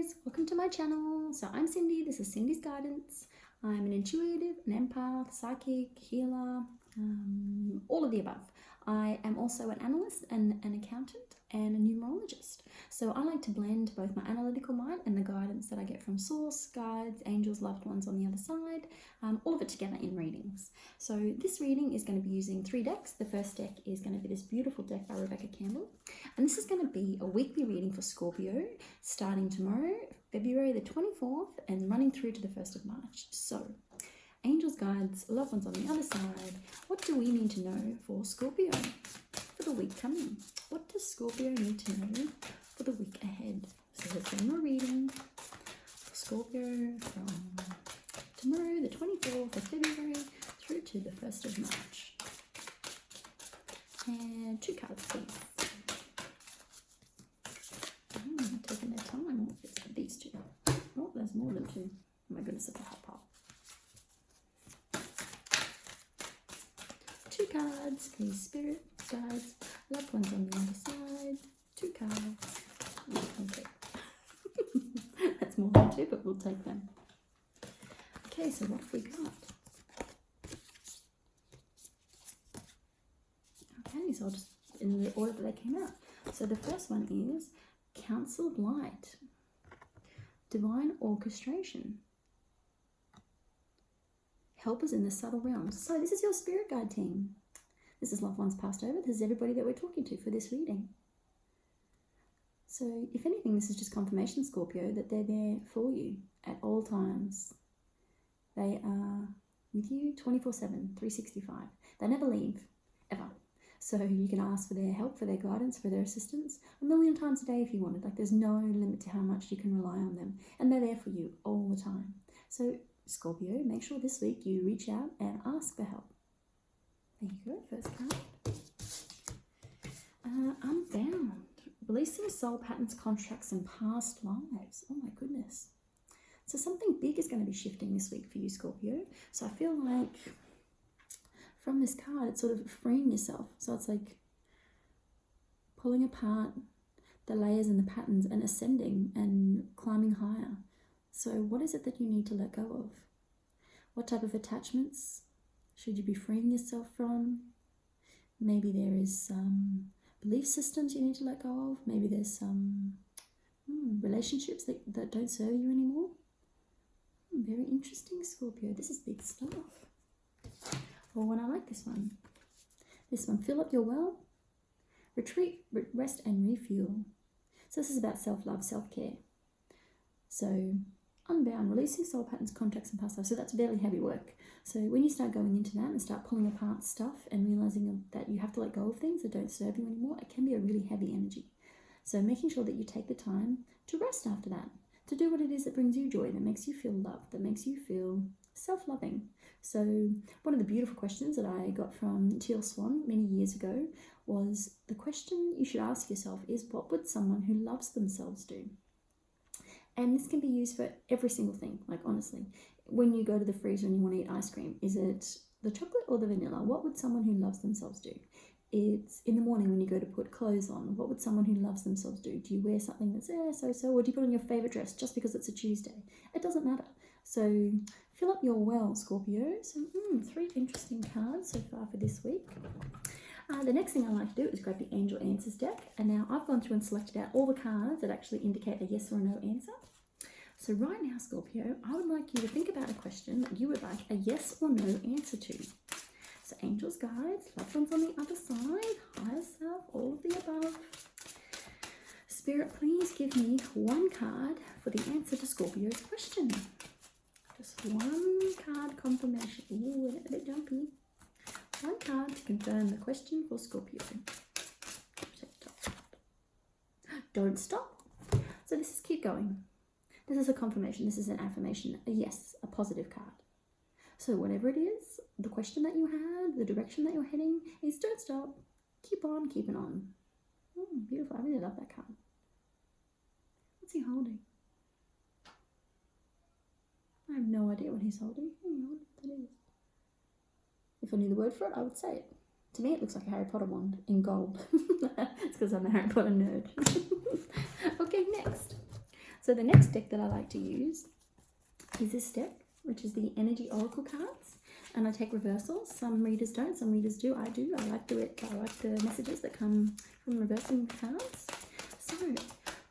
guys, welcome to my channel. So I'm Cindy, this is Cindy's Guidance. I'm an intuitive, an empath, psychic, healer, all of the above. I am also an analyst and an accountant and a numerologist. So I like to blend both my analytical mind and the guidance that I get from source, guides, angels, loved ones on the other side, all of it together in readings. So this reading is going to be using 3 decks. The first deck is going to be this beautiful deck by Rebecca Campbell. And this is going to be a weekly reading for Scorpio starting tomorrow, February the 24th, and running through to the 1st of March. So angels, guides, loved ones on the other side, what do we need to know for Scorpio for the week coming? What does Scorpio need to know for the week ahead? So let's get more reading for Scorpio from tomorrow, the 24th of February, through to the 1st of March. And 2 cards, please. Taking their time. It's these 2. Oh, there's more than 2. Oh my goodness, it's a hot pot. 2 cards, please, spirit, guides, loved ones on the other side. 2 cards. Okay. That's more than 2, but we'll take them. Okay, so what have we got? Okay, so I'll just in the order that they came out. So the first one is Council of Light, Divine Orchestration, Helpers in the Subtle Realms. So this is your spirit guide team. This is loved ones passed over. This is everybody that we're talking to for this reading. So if anything, this is just confirmation, Scorpio, that they're there for you at all times. They are with you 24/7, 365. They never leave, ever. So you can ask for their help, for their guidance, for their assistance 1,000,000 times a day if you wanted. Like, there's no limit to how much you can rely on them. And they're there for you all the time. So Scorpio, make sure this week you reach out and ask for help. There you go, first card. Unbound. Releasing soul patterns, contracts, and past lives. Oh my goodness. So something big is going to be shifting this week for you, Scorpio. So I feel like from this card, it's sort of freeing yourself. So it's like pulling apart the layers and the patterns and ascending and climbing higher. So what is it that you need to let go of? What type of attachments should you be freeing yourself from? Maybe there is some belief systems you need to let go of. Maybe there's some relationships that don't serve you anymore. Very interesting, Scorpio. This is big stuff. Or when I like this one. This one, fill up your well, retreat, rest and refuel. So this is about self-love, self-care. So unbound, releasing soul patterns, contracts and past lives. So that's very heavy work. So when you start going into that and start pulling apart stuff and realizing that you have to let go of things that don't serve you anymore, it can be a really heavy energy. So making sure that you take the time to rest after that, to do what it is that brings you joy, that makes you feel loved, that makes you feel self-loving. So one of the beautiful questions that I got from Teal Swan many years ago was, the question you should ask yourself is, what would someone who loves themselves do? And this can be used for every single thing, like honestly. When you go to the freezer and you want to eat ice cream, is it the chocolate or the vanilla? What would someone who loves themselves do? It's in the morning when you go to put clothes on. What would someone who loves themselves do? Do you wear something that's so-so, or do you put on your favorite dress just because it's a Tuesday? It doesn't matter. So fill up your well, Scorpio. So 3 interesting cards so far for this week. The next thing I like to do is grab the Angel Answers deck. And now I've gone through and selected out all the cards that actually indicate a yes or a no answer. So right now, Scorpio, I would like you to think about a question that you would like a yes or no answer to. So angels, guides, loved ones on the other side, higher self, all of the above. Spirit, please give me 1 card for the answer to Scorpio's question. Just 1 card confirmation. Ooh, a bit jumpy. 1 card to confirm the question for Scorpio. Don't stop. So this is keep going. This is a confirmation. This is an affirmation. A yes, a positive card. So whatever it is, the question that you had, the direction that you're heading is don't stop. Keep on keeping on. Beautiful. I really love that card. What's he holding? I have no idea what he's holding. I don't know what that is. If I knew the word for it, I would say it. To me, it looks like a Harry Potter wand in gold. It's because I'm a Harry Potter nerd. Okay, next. So the next deck that I like to use is this deck, which is the Energy Oracle cards. And I take reversals. Some readers don't, some readers do. I do. I like the messages that come from reversing cards. So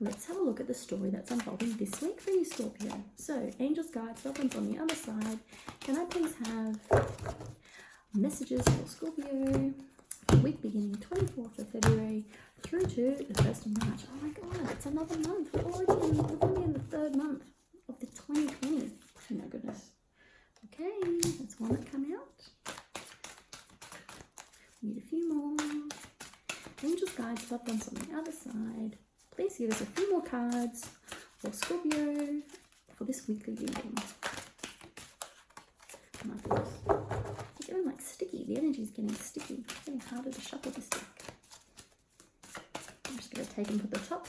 let's have a look at the story that's unfolding this week for you, Scorpio. So, angels, guides, loved ones on the other side. Can I please have messages for Scorpio for the week beginning 24th of February through to the 1st of March? Oh my God, it's another month. We're only in the third month of the 2020. Oh my goodness. Okay, that's one that come out. Need a few more. Angels, guides, loved ones on the other side. Please give us a few more cards for Scorpio for this weekly reading. Oh my goodness. It's getting like sticky. The energy is getting sticky. It's getting harder to shuffle this deck. I'm just going to take them to the top.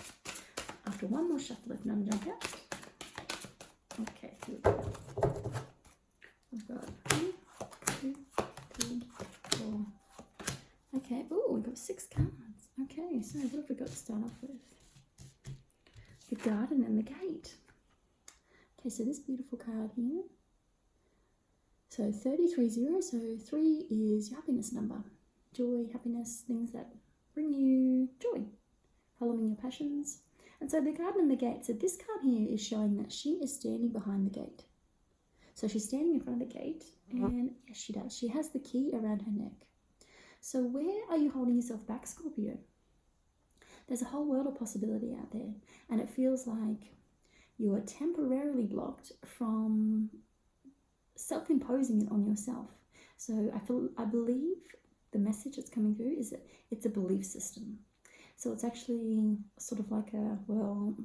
After one more shuffle, if none jump out. Okay, here we go. I've got 1, 2, 3, 4. Okay, oh, we've got 6 cards. Okay, so what have we got to start off with? The garden and the gate. Okay, so this beautiful card here. So 330, so 3 is your happiness number. Joy, happiness, things that bring you joy. Following your passions. And so the garden and the gate. So this card here is showing that she is standing behind the gate. So she's standing in front of the gate, and yes, she does. She has the key around her neck. So where are you holding yourself back, Scorpio? There's a whole world of possibility out there, and it feels like you are temporarily blocked from self-imposing it on yourself. So I believe the message that's coming through is that it's a belief system. So it's actually sort of like well,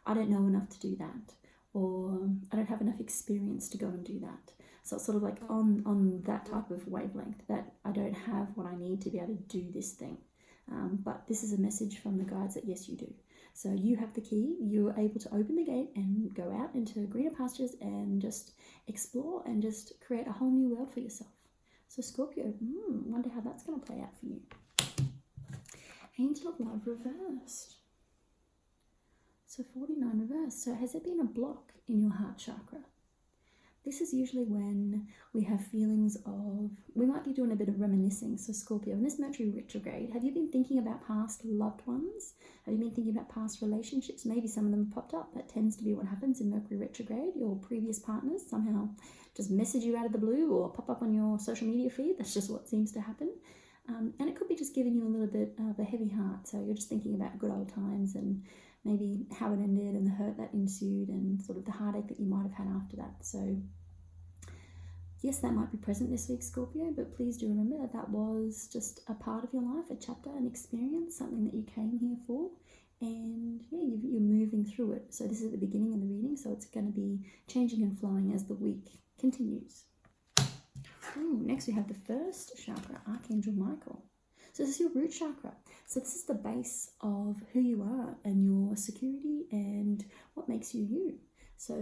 I don't know enough to do that, or I don't have enough experience to go and do that. So it's sort of like on that type of wavelength, that I don't have what I need to be able to do this thing. But this is a message from the guides that yes, you do. So you have the key, you're able to open the gate and go out into greener pastures and just explore and just create a whole new world for yourself. So Scorpio, wonder how that's going to play out for you. Angel of Love reversed. So 49 reversed. So has there been a block in your heart chakra? This is usually when we have feelings of, we might be doing a bit of reminiscing. So Scorpio, in this Mercury retrograde, have you been thinking about past loved ones? Have you been thinking about past relationships? Maybe some of them have popped up. That tends to be what happens in Mercury retrograde. Your previous partners somehow just message you out of the blue or pop up on your social media feed. That's just what seems to happen. And it could be just giving you a little bit of a heavy heart. So you're just thinking about good old times and maybe how it ended and the hurt that ensued and sort of the heartache that you might have had after that. So yes, that might be present this week, Scorpio, but please do remember that that was just a part of your life, a chapter, an experience, something that you came here for. And yeah, you're moving through it. So this is at the beginning of the reading, so it's going to be changing and flowing as the week continues. Ooh, next we have the first chakra, Archangel Michael. So this is your root chakra. So this is the base of who you are and your security and what makes you you. So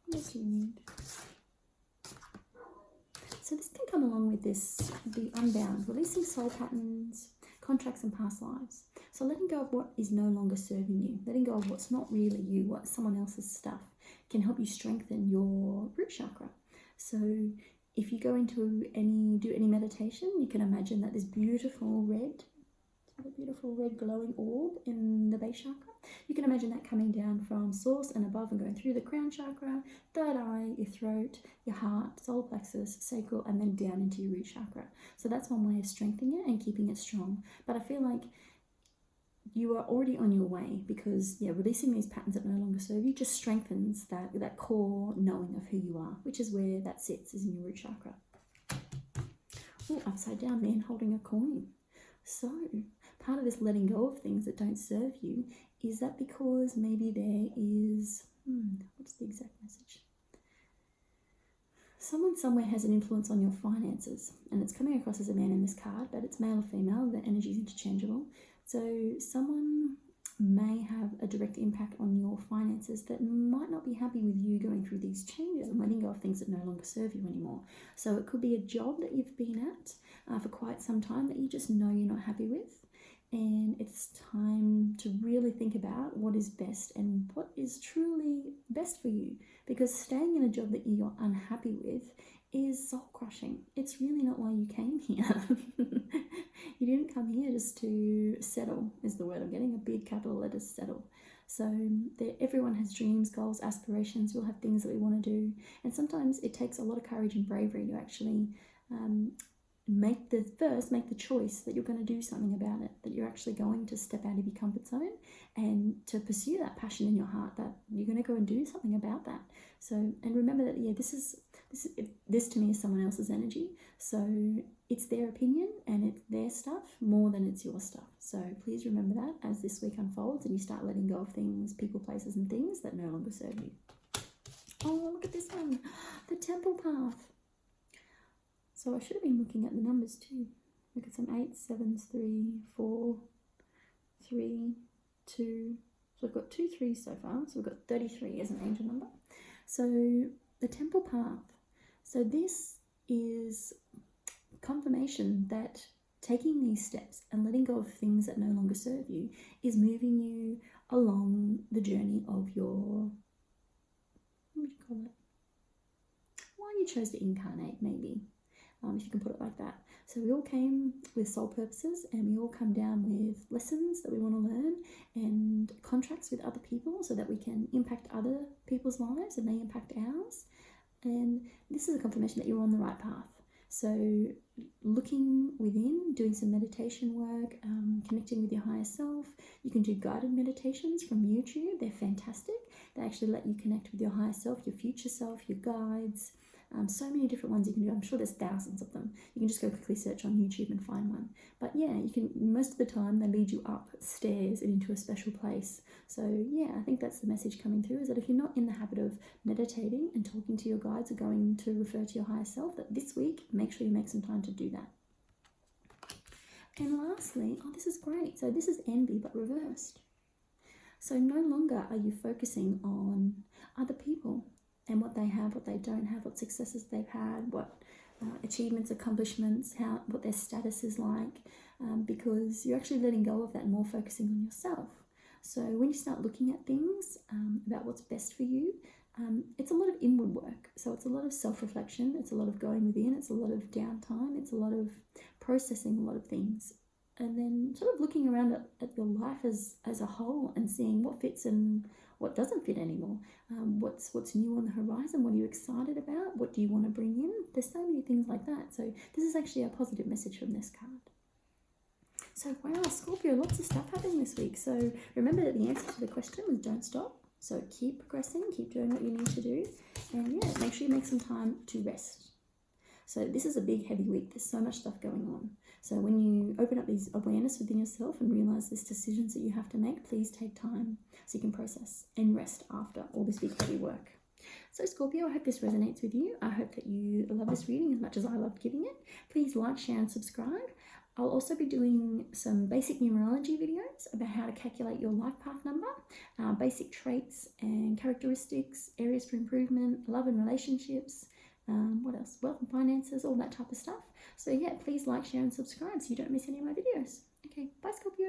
what do you need? So this can come along with this, the unbound, releasing soul patterns, contracts and past lives. So letting go of what is no longer serving you, letting go of what's not really you, what's someone else's stuff, can help you strengthen your root chakra. So if you go into do any meditation, you can imagine that this beautiful red glowing orb in the base chakra. You can imagine that coming down from source and above and going through the crown chakra, third eye, your throat, your heart, solar plexus, sacral, and then down into your root chakra. So that's one way of strengthening it and keeping it strong. But I feel like you are already on your way because, yeah, releasing these patterns that no longer serve you just strengthens that core knowing of who you are, which is where that sits, is in your root chakra. Oh, upside down, man holding a coin. So part of this letting go of things that don't serve you is that because maybe there is, what's the exact message? Someone somewhere has an influence on your finances, and it's coming across as a man in this card, but it's male or female, the energy is interchangeable. So someone may have a direct impact on your finances that might not be happy with you going through these changes and letting go of things that no longer serve you anymore. So it could be a job that you've been at for quite some time that you just know you're not happy with. And it's time to really think about what is best and what is truly best for you. Because staying in a job that you're unhappy with is soul crushing. It's really not why you came here. You didn't come here just to settle, is the word I'm getting, a big capital letter settle. So everyone has dreams, goals, aspirations. We'll have things that we want to do. And sometimes it takes a lot of courage and bravery to actually make the choice that you're going to do something about it, that you're actually going to step out of your comfort zone and to pursue that passion in your heart, that you're going to go and do something about that. So, and remember that, yeah, this to me is someone else's energy. So it's their opinion and it's their stuff more than it's your stuff. So please remember that as this week unfolds and you start letting go of things, people, places and things that no longer serve you. Oh, look at this one, the temple path. So I should have been looking at the numbers too. Look at some 8s, 7s, 3, 4, 3, 2. So I've got 2 3s so far. So we've got 33 as an angel number. So the temple path. So this is confirmation that taking these steps and letting go of things that no longer serve you is moving you along the journey of your, what would you call it? Why you chose to incarnate, maybe. If you can put it like that. So we all came with soul purposes and we all come down with lessons that we want to learn and contracts with other people so that we can impact other people's lives and they impact ours. And this is a confirmation that you're on the right path. So looking within, doing some meditation work, connecting with your higher self. You can do guided meditations from YouTube. They're fantastic. They actually let you connect with your higher self, your future self, your guides. So many different ones you can do. I'm sure there's thousands of them. You can just go quickly search on YouTube and find one. But yeah, you can, most of the time they lead you up stairs and into a special place. So yeah, I think that's the message coming through, is that if you're not in the habit of meditating and talking to your guides or going to refer to your higher self, that this week, make sure you make some time to do that. And lastly, oh, this is great. So this is envy, but reversed. So no longer are you focusing on other people and what they have, what they don't have, what successes they've had, what achievements, accomplishments, what their status is like, because you're actually letting go of that and more focusing on yourself. So when you start looking at things about what's best for you, it's a lot of inward work. So it's a lot of self-reflection, it's a lot of going within, it's a lot of downtime, it's a lot of processing a lot of things. And then sort of looking around at your life as a whole and seeing what fits and what doesn't fit anymore. What's new on the horizon? What are you excited about? What do you want to bring in? There's so many things like that. So this is actually a positive message from this card. So wow, Scorpio, lots of stuff happening this week. So remember that the answer to the question was don't stop. So keep progressing, keep doing what you need to do. And yeah, make sure you make some time to rest. So this is a big, heavy week. There's so much stuff going on. So when you open up these awareness within yourself and realize there's decisions that you have to make, please take time so you can process and rest after all this big, heavy work. So Scorpio, I hope this resonates with you. I hope that you love this reading as much as I loved giving it. Please like, share, and subscribe. I'll also be doing some basic numerology videos about how to calculate your life path number, basic traits and characteristics, areas for improvement, love and relationships, what else? Wealth and finances, all that type of stuff. So yeah, please like, share, and subscribe so you don't miss any of my videos. Okay, bye Scorpio.